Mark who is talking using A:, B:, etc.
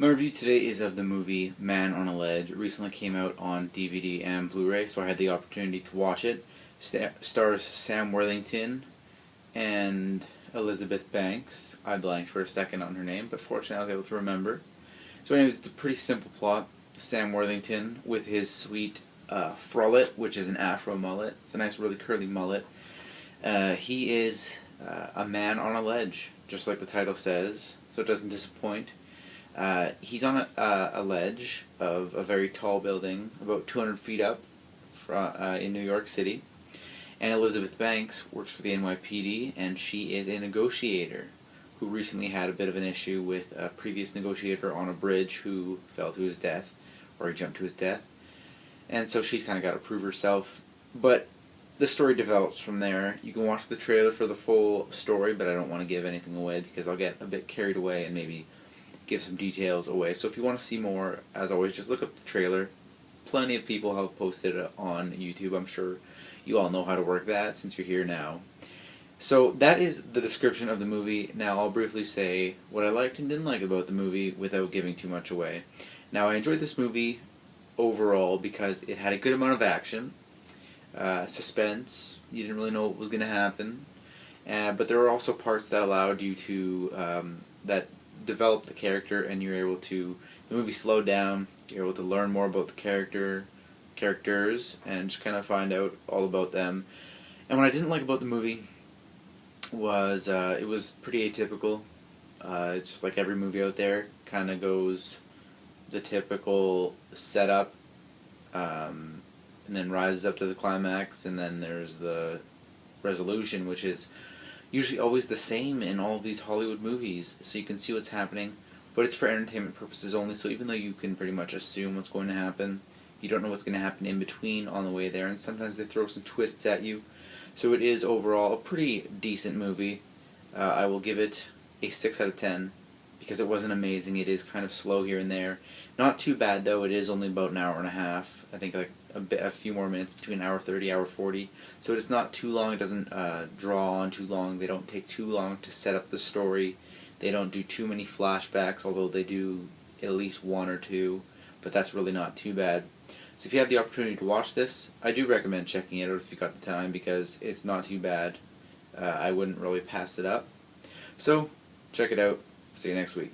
A: My review today is of the movie Man on a Ledge. It recently came out on DVD and Blu-ray, so I had the opportunity to watch it. Stars Sam Worthington and Elizabeth Banks. I blanked for a second on her name, but fortunately I was able to remember. So anyways, it's a pretty simple plot. Sam Worthington with his sweet frollet, which is an afro mullet. It's a nice, really curly mullet. He is a man on a ledge, just like the title says, so it doesn't disappoint. He's on a ledge of a very tall building, about 200 feet up in New York City. And Elizabeth Banks works for the NYPD, and she is a negotiator who recently had a bit of an issue with a previous negotiator on a bridge who fell to his death, or he jumped to his death. And so she's kind of got to prove herself. But the story develops from there. You can watch the trailer for the full story, but I don't want to give anything away because I'll get a bit carried away and maybe give some details away. So if you want to see more, as always, just look up the trailer. Plenty of people have posted it on YouTube. I'm sure you all know how to work that since you're here now. So that is the description of the movie. Now I'll briefly say what I liked and didn't like about the movie without giving too much away. Now I enjoyed this movie overall because it had a good amount of action, suspense. You didn't really know what was going to happen, but there were also parts that allowed you to that develop the character, and you're able to. The movie slowed down. You're able to learn more about the characters, and just kind of find out all about them. And what I didn't like about the movie was it was pretty atypical. It's just like every movie out there, kind of goes the typical setup, and then rises up to the climax, and then there's the resolution, which is usually always the same in all of these Hollywood movies, so you can see what's happening, but it's for entertainment purposes only, so even though you can pretty much assume what's going to happen, you don't know what's going to happen in between on the way there, and sometimes they throw some twists at you. So it is overall a pretty decent movie. I will give it a 6 out of 10, because it wasn't amazing. It is kind of slow here and there. Not too bad though, it is only about an hour and a half. I think like a few more minutes between hour 30, hour 40. So it's not too long, it doesn't draw on too long, they don't take too long to set up the story. They don't do too many flashbacks, although they do at least one or two, but that's really not too bad. So if you have the opportunity to watch this, I do recommend checking it out if you got the time, because it's not too bad. I wouldn't really pass it up. So, check it out. See you next week.